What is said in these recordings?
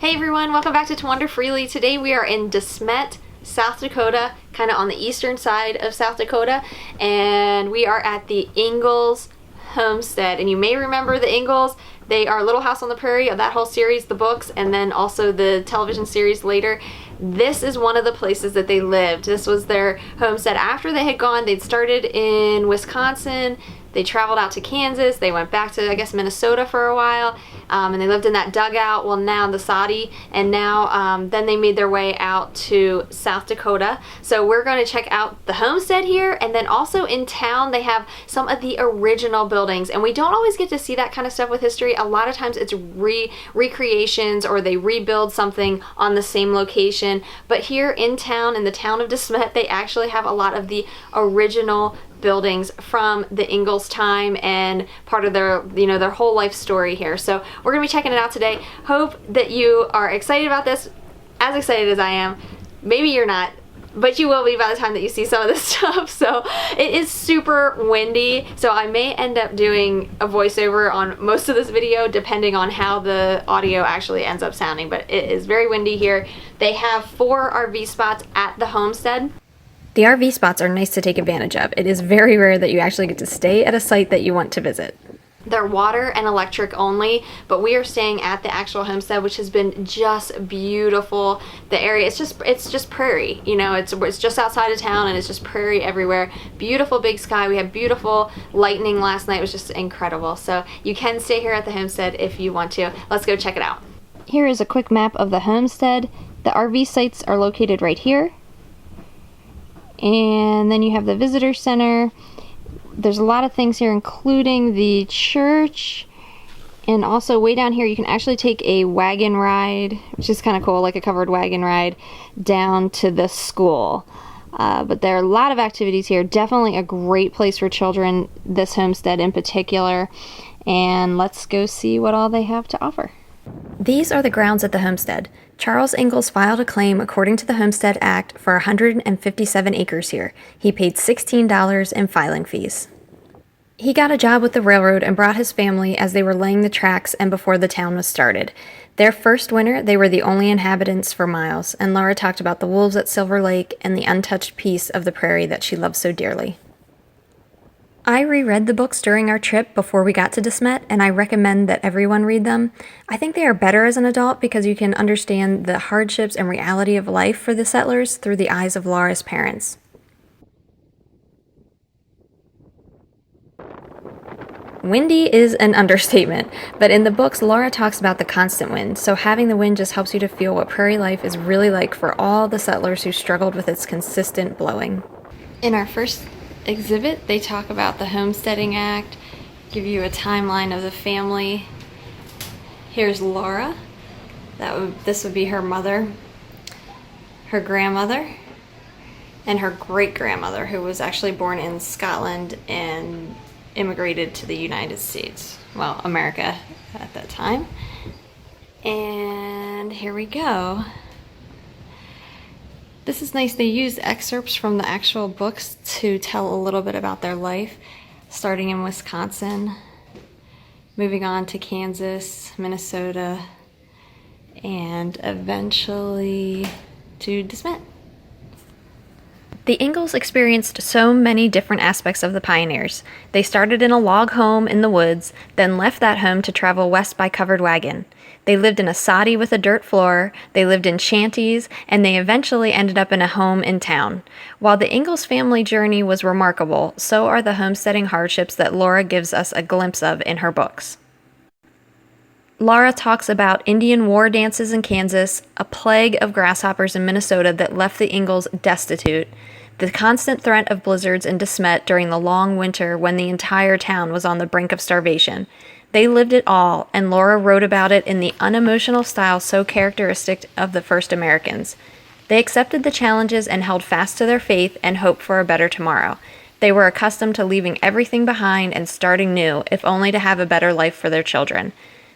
Hey everyone, welcome back to Wander Freely. Today we are in Smet, South Dakota, kind of on the eastern side of South Dakota, and we are at the Ingalls Homestead. And you may remember the Ingalls. They are Little House on the Prairie, of that whole series, the books, and then also the television series later. This is one of the places that they lived. This was their homestead. After they had gone, they'd started in Wisconsin. They traveled out to Kansas. They went back to, I guess, Minnesota for a while, and they lived in that dugout, well, now the Soddy, and now then they made their way out to South Dakota. So we're going to check out the homestead here, and then also in town they have some of the original buildings, and we don't always get to see that kind of stuff with history. A lot of times it's recreations, or they rebuild something on the same location, but here in town, in the town of Smet, they actually have a lot of the original buildings from the Ingalls time and part of their, their whole life story here. So we're gonna be checking it out today. Hope that you are excited about this, as excited as I am. Maybe you're not, but you will be by the time that you see some of this stuff. So it is super windy, so I may end up doing a voiceover on most of this video depending on how the audio actually ends up sounding, but it is very windy here. They have 4 RV spots at the homestead. The RV spots are nice to take advantage of. It is very rare that you actually get to stay at a site that you want to visit. They're water and electric only, but we are staying at the actual homestead, which has been just beautiful. The area, it's just prairie, it's just outside of town, and it's just prairie everywhere. Beautiful big sky. We had beautiful lightning last night. It was just incredible. So you can stay here at the homestead if you want to. Let's go check it out. Here is a quick map of the homestead. The RV sites are located right here. And then you have the visitor center. There's a lot of things here, including the church, and also way down here you can actually take a wagon ride, which is kind of cool, like a covered wagon ride down to the school. But there are a lot of activities here. Definitely a great place for children, this homestead in particular. And let's go see what all they have to offer. These are the grounds at the homestead. Charles Ingalls filed a claim according to the Homestead Act for 157 acres here. He paid $16 in filing fees. He got a job with the railroad and brought his family as they were laying the tracks and before the town was started. Their first winter, they were the only inhabitants for miles, and Laura talked about the wolves at Silver Lake and the untouched piece of the prairie that she loved so dearly. I reread the books during our trip before we got to Smet, and I recommend that everyone read them. I think they are better as an adult because you can understand the hardships and reality of life for the settlers through the eyes of Laura's parents. Windy is an understatement, but in the books, Laura talks about the constant wind, so having the wind just helps you to feel what prairie life is really like for all the settlers who struggled with its consistent blowing. In our first exhibit, they talk about the Homesteading Act, give you a timeline of the family. Here's Laura. This would be her mother, her grandmother, and her great-grandmother, who was actually born in Scotland and immigrated to the United States. Well, America at that time. And here we go. This is nice. They used excerpts from the actual books to tell a little bit about their life, starting in Wisconsin, moving on to Kansas, Minnesota, and eventually to Smet. The Ingalls experienced so many different aspects of the pioneers. They started in a log home in the woods, then left that home to travel west by covered wagon. They lived in a soddy with a dirt floor, they lived in shanties, and they eventually ended up in a home in town. While the Ingalls family journey was remarkable, so are the homesteading hardships that Laura gives us a glimpse of in her books. Laura talks about Indian war dances in Kansas, a plague of grasshoppers in Minnesota that left the Ingalls destitute, the constant threat of blizzards in Smet during the long winter when the entire town was on the brink of starvation. They lived it all, and Laura wrote about it in the unemotional style so characteristic of the first Americans. They accepted the challenges and held fast to their faith and hoped for a better tomorrow. They were accustomed to leaving everything behind and starting new, if only to have a better life for their children.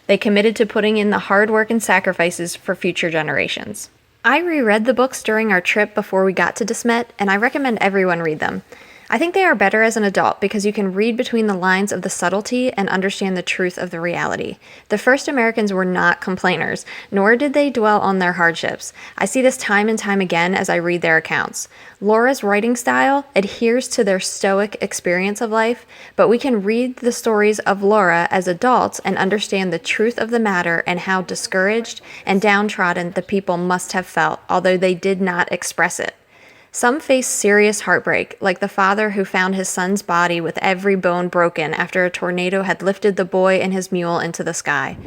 They committed to putting in the hard work and sacrifices for future generations. I reread the books during our trip before we got to Smet, and I recommend everyone read them. I think they are better as an adult because you can read between the lines of the subtlety and understand the truth of the reality. The first Americans were not complainers, nor did they dwell on their hardships. I see this time and time again as I read their accounts. Laura's writing style adheres to their stoic experience of life, but we can read the stories of Laura as adults and understand the truth of the matter and how discouraged and downtrodden the people must have felt, although they did not express it. Some face serious heartbreak, like the father who found his son's body with every bone broken after a tornado had lifted the boy and his mule into the sky.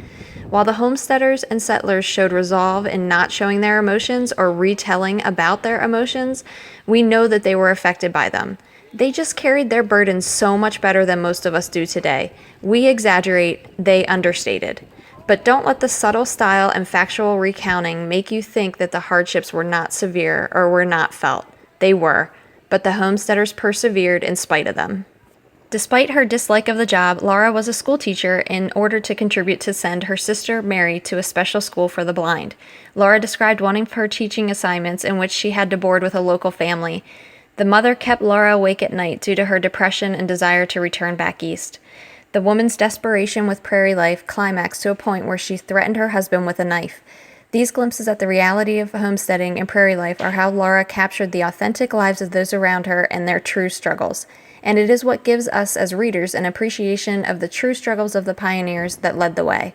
While the homesteaders and settlers showed resolve in not showing their emotions or retelling about their emotions, we know that they were affected by them. They just carried their burdens so much better than most of us do today. We exaggerate, they understated. But don't let the subtle style and factual recounting make you think that the hardships were not severe or were not felt. They were, but the homesteaders persevered in spite of them. Despite her dislike of the job, Laura was a school teacher in order to contribute to send her sister Mary to a special school for the blind. Laura described one of her teaching assignments in which she had to board with a local family. The mother kept Laura awake at night due to her depression and desire to return back east. The woman's desperation with prairie life climaxed to a point where she threatened her husband with a knife. These glimpses at the reality of homesteading and prairie life are how Laura captured the authentic lives of those around her and their true struggles. And it is what gives us as readers an appreciation of the true struggles of the pioneers that led the way.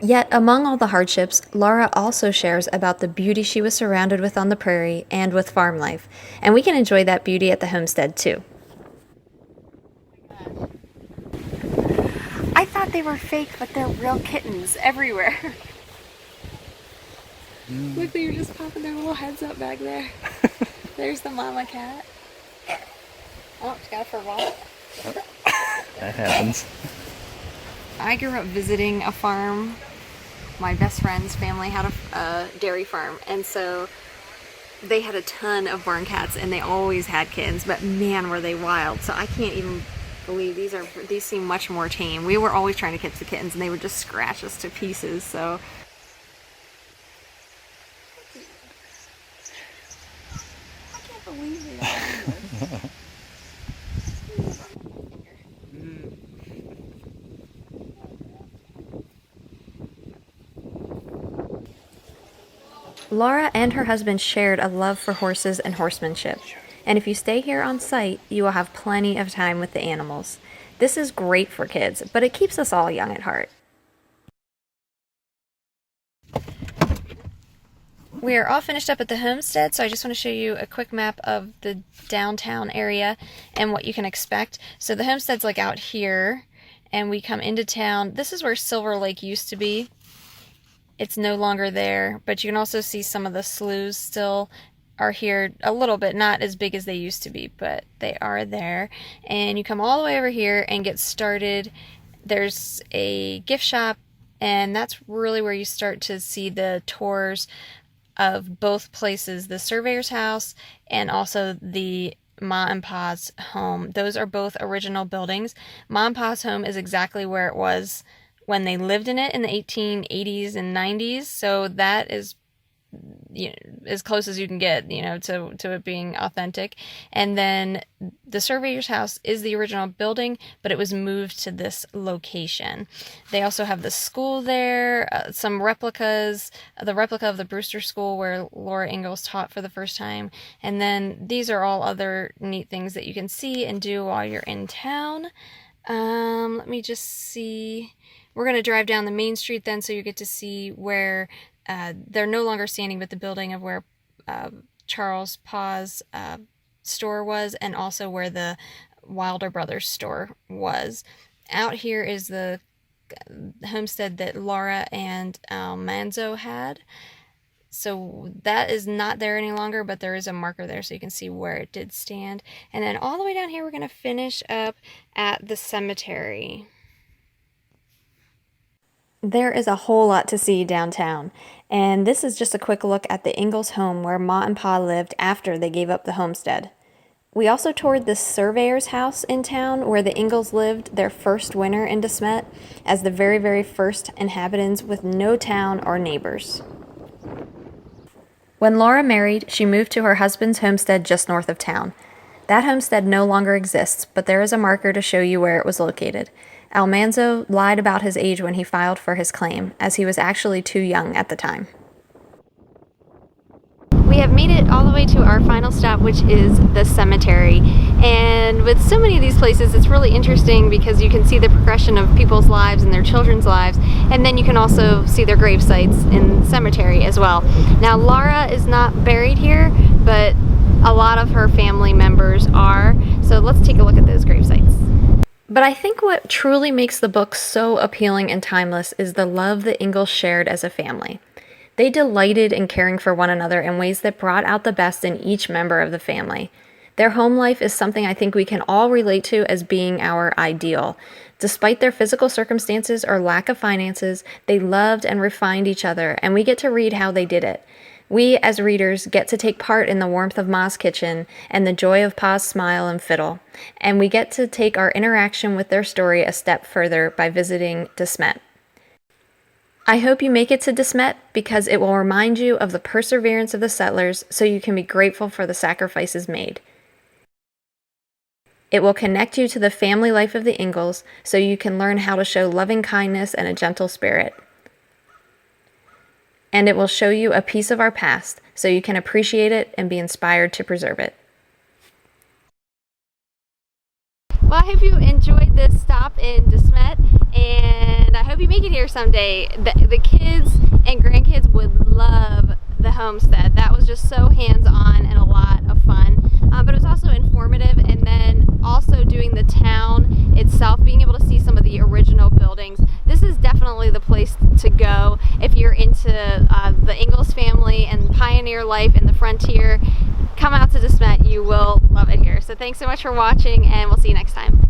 Yet, among all the hardships, Laura also shares about the beauty she was surrounded with on the prairie and with farm life. And we can enjoy that beauty at the homestead too. I thought they were fake, but they're real kittens everywhere. Look, they were just popping their little heads up back there. There's the mama cat. Oh, she got a fur ball. That happens. I grew up visiting a farm. My best friend's family had a dairy farm, and so they had a ton of barn cats, and they always had kittens, but man, were they wild. So I can't even believe these seem much more tame. We were always trying to catch the kittens, and they would just scratch us to pieces, so. I can't believe it. Laura and her husband shared a love for horses and horsemanship. And if you stay here on site, you will have plenty of time with the animals. This is great for kids, but it keeps us all young at heart. We are all finished up at the homestead, so I just want to show you a quick map of the downtown area and what you can expect. So the homestead's like out here, and we come into town. This is where Silver Lake used to be. It's no longer there, but you can also see some of the sloughs still are here a little bit, not as big as they used to be, but they are there. And you come all the way over here and get started. There's a gift shop, and that's really where you start to see the tours of both places, the surveyor's house and also the Ma and Pa's home. Those are both original buildings. Ma and Pa's home is exactly where it was when they lived in it in the 1880s and 90s, so that is, you know, as close as you can get, you know, to it being authentic. And then the surveyor's house is the original building, but it was moved to this location. They also have the school there, some replicas, the replica of the Brewster School where Laura Ingalls taught for the first time. And then these are all other neat things that you can see and do while you're in town. Let me just see. We're going to drive down the main street then, so you get to see where they're no longer standing, but the building of where Charles Pa's store was, and also where the Wilder Brothers store was. Out here is the homestead that Laura and Manzo had. So that is not there any longer, but there is a marker there so you can see where it did stand. And then all the way down here, we're going to finish up at the cemetery. There is a whole lot to see downtown, and this is just a quick look at the Ingalls home where Ma and Pa lived after they gave up the homestead. We also toured the surveyor's house in town where the Ingalls lived their first winter in Smet as the very, very first inhabitants with no town or neighbors. When Laura married, she moved to her husband's homestead just north of town. That homestead no longer exists, but there is a marker to show you where it was located. Almanzo lied about his age when he filed for his claim, as he was actually too young at the time. We have made it all the way to our final stop, which is the cemetery. And with so many of these places, it's really interesting because you can see the progression of people's lives and their children's lives, and then you can also see their grave sites in the cemetery as well. Now, Laura is not buried here, but a lot of her family members are. So let's take a look at those grave sites. But I think what truly makes the book so appealing and timeless is the love the Ingalls shared as a family. They delighted in caring for one another in ways that brought out the best in each member of the family. Their home life is something I think we can all relate to as being our ideal. Despite their physical circumstances or lack of finances, they loved and refined each other, and we get to read how they did it. We, as readers, get to take part in the warmth of Ma's kitchen and the joy of Pa's smile and fiddle, and we get to take our interaction with their story a step further by visiting Smet. I hope you make it to Smet because it will remind you of the perseverance of the settlers so you can be grateful for the sacrifices made. It will connect you to the family life of the Ingalls so you can learn how to show loving kindness and a gentle spirit. And it will show you a piece of our past so you can appreciate it and be inspired to preserve it. Well, I hope you enjoyed this stop in Smet, and I hope you make it here someday. The kids and grandkids would love the homestead. That was just so hands-on and a lot of fun, but it was also informative, and then also doing the town itself, being able to see some of the original buildings. This is definitely the place to go if you're into the Ingalls family and pioneer life in the frontier. Come out to Smet, you will love it here. So thanks so much for watching, and we'll see you next time.